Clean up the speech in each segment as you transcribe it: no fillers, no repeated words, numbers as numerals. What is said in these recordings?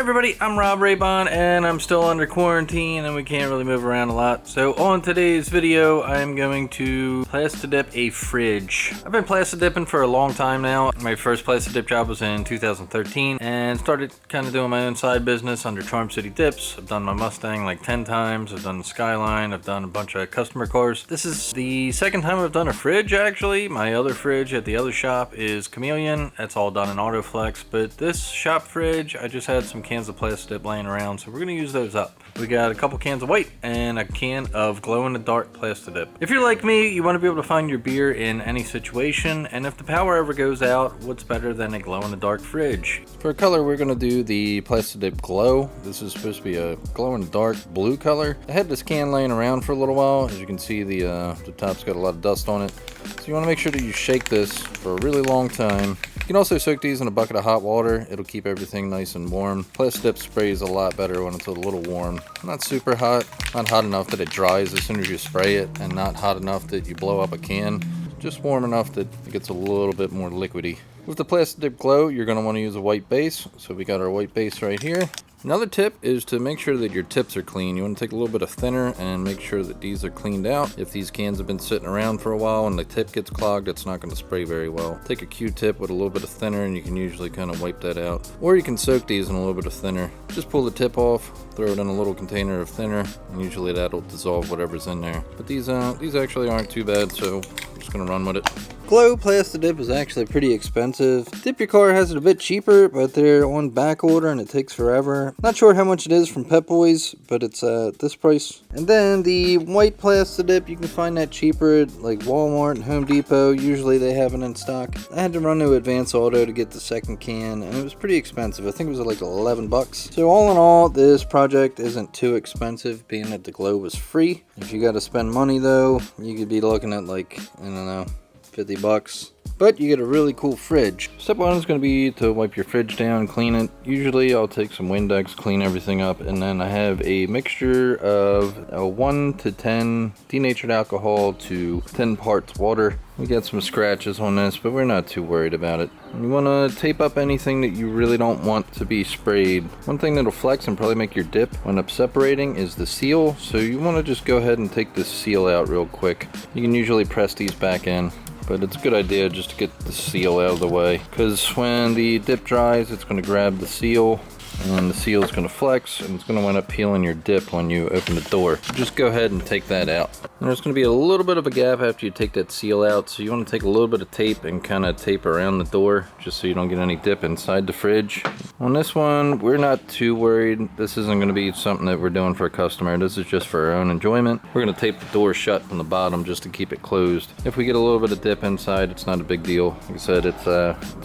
everybody, I'm Rob Raybon and I'm still under quarantine and we can't really move around a lot. So on today's video, I'm going to Plastidip a fridge. I've been Plastidipping for a long time now. My first Plastidip job was in 2013 and started kind of doing my own side business under Charm City Dips. I've done my Mustang like 10 times. I've done the Skyline. I've done a bunch of customer cars. This is the second time I've done a fridge actually. My other fridge at the other shop is Chameleon. That's all done in Autoflex, but this shop fridge, I just had some cans of Plastidip laying around, so we're gonna use those up. We got a couple cans of white and a can of glow-in-the-dark Plastidip. If you're like me, you want to be able to find your beer in any situation, and if the power ever goes out, what's better than a glow-in-the-dark fridge? For color, we're gonna do the Plastidip Glow. This is supposed to be a glow-in-the-dark blue color. I had this can laying around for a little while. As you can see, the top's got a lot of dust on it. So you want to make sure that you shake this for a really long time. You can also soak these in a bucket of hot water. It'll keep everything nice and warm. Plastidip sprays a lot better when it's a little warm. Not super hot, not hot enough that it dries as soon as you spray it, and not hot enough that you blow up a can. Just warm enough that it gets a little bit more liquidy. With the Plastidip Glow, you're going to want to use a white base. So we got our white base right here. Another tip is to make sure that your tips are clean. You want to take a little bit of thinner and make sure that these are cleaned out. If these cans have been sitting around for a while and the tip gets clogged, it's not going to spray very well. Take a Q-tip with a little bit of thinner and you can usually kind of wipe that out. Or you can soak these in a little bit of thinner. Just pull the tip off, throw it in a little container of thinner, and usually that'll dissolve whatever's in there. But these actually aren't too bad, so I'm just going to run with it. Glow Plastidip is actually pretty expensive. Dip Your Car has it a bit cheaper, but they're on back order and it takes forever. Not sure how much it is from Pep Boys, but it's at this price. And then the white Plastidip, you can find that cheaper at like Walmart and Home Depot. Usually they have it in stock. I had to run to Advance Auto to get the second can, and it was pretty expensive. I think it was like 11 bucks. So all in all, this project isn't too expensive, being that the Glow was free. If you got to spend money though, you could be looking at like, I don't know, 50 bucks. But you get a really cool fridge. Step one is going to be to wipe your fridge down, clean it. Usually I'll take some Windex, clean everything up, and then I have a mixture of a 1 to 10 denatured alcohol to 10 parts water. We got some scratches on this, but we're not too worried about it. You want to tape up anything that you really don't want to be sprayed. One thing that'll flex and probably make your dip end up separating is the seal. So you want to just go ahead and take this seal out real quick. You can usually press these back in, but it's a good idea just to get the seal out of the way, because when the dip dries, it's going to grab the seal and the seal is going to flex and it's going to wind up peeling your dip when you open the door. Just go ahead and take that out. And there's going to be a little bit of a gap after you take that seal out, so you want to take a little bit of tape and kind of tape around the door just so you don't get any dip inside the fridge. On this one, we're not too worried. This isn't going to be something that we're doing for a customer. This is just for our own enjoyment. We're going to tape the door shut from the bottom just to keep it closed. If we get a little bit of dip inside, it's not a big deal. Like I said, it's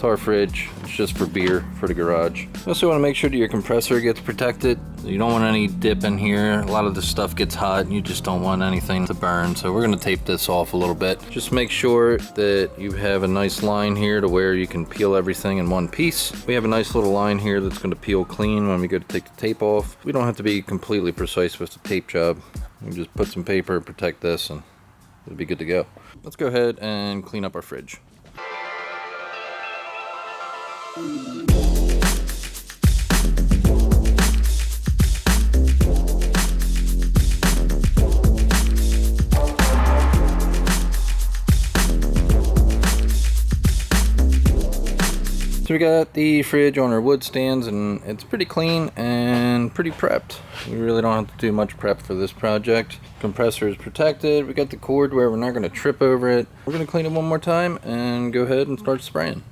our fridge. It's just for beer for the garage. You also want to make sure that your compressor gets protected. You don't want any dip in here. A lot of this stuff gets hot and you just don't want anything to burn. So we're going to tape this off a little bit. Just make sure that you have a nice line here to where you can peel everything in one piece. We have a nice little line here that's going to peel clean when we go to take the tape off. We don't have to be completely precise with the tape job. We just put some paper, protect this, and it'll be good to go. Let's go ahead and clean up our fridge. So we got the fridge on our wood stands and it's pretty clean and pretty prepped. We really don't have to do much prep for this project. Compressor is protected. We got the cord where we're not going to trip over it. We're going to clean it one more time and go ahead and start spraying.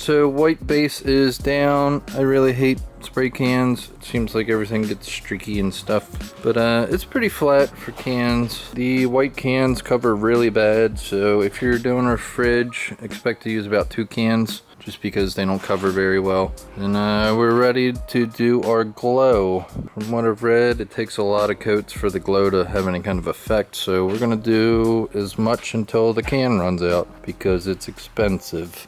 so white base is down. I really hate spray cans. It seems like everything gets streaky and stuff, but it's pretty flat for cans. The white cans cover really bad, so if you're doing a fridge, expect to use about 2 cans just because they don't cover very well. And we're ready to do our glow. From what I've read, it takes a lot of coats for the glow to have any kind of effect, so we're gonna do as much until the can runs out because it's expensive.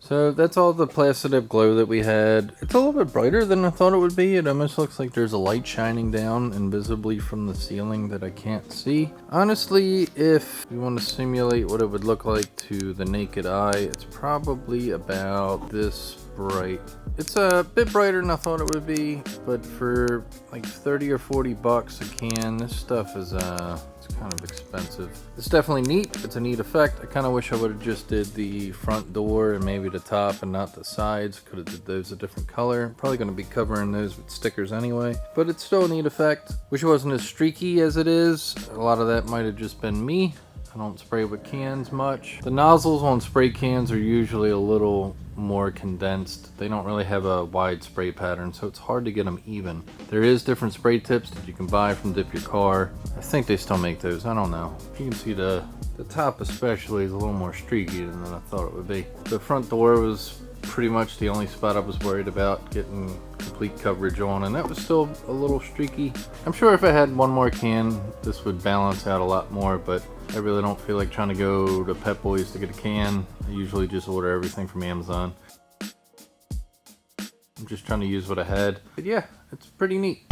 So that's all the Plastidip glow that we had. It's a little bit brighter than I thought it would be. It almost looks like there's a light shining down invisibly from the ceiling that I can't see. Honestly, if you want to simulate what it would look like to the naked eye, it's probably about this bright. It's a bit brighter than I thought it would be, but for like 30 or 40 bucks a can, this stuff is it's kind of expensive. It's definitely neat. It's a neat effect. I kind of wish I would have just did the front door and maybe the top and not the sides. Could have did those a different color. Probably going to be covering those with stickers anyway, but it's still a neat effect. Wish it wasn't as streaky as it is. A lot of that might have just been me. I don't spray with cans much. The nozzles on spray cans are usually a little more condensed. They don't really have a wide spray pattern, so it's hard to get them even. There is different spray tips that you can buy from Dip Your Car. I think they still make those. I don't know. You can see the top especially is a little more streaky than I thought it would be. The front door was pretty much the only spot I was worried about getting complete coverage on, and that was still a little streaky. I'm sure if I had one more can, this would balance out a lot more, but I really don't feel like trying to go to Pep Boys to get a can. I usually just order everything from Amazon. I'm just trying to use what I had. But yeah, it's pretty neat.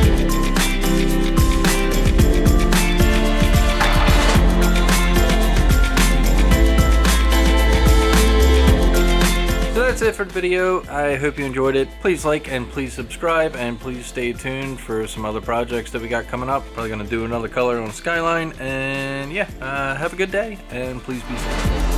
So that's it for the video. I hope you enjoyed it. Please like and please subscribe, and please stay tuned for some other projects that we got coming up. Probably gonna do another color on Skyline, and yeah, have a good day and please be safe.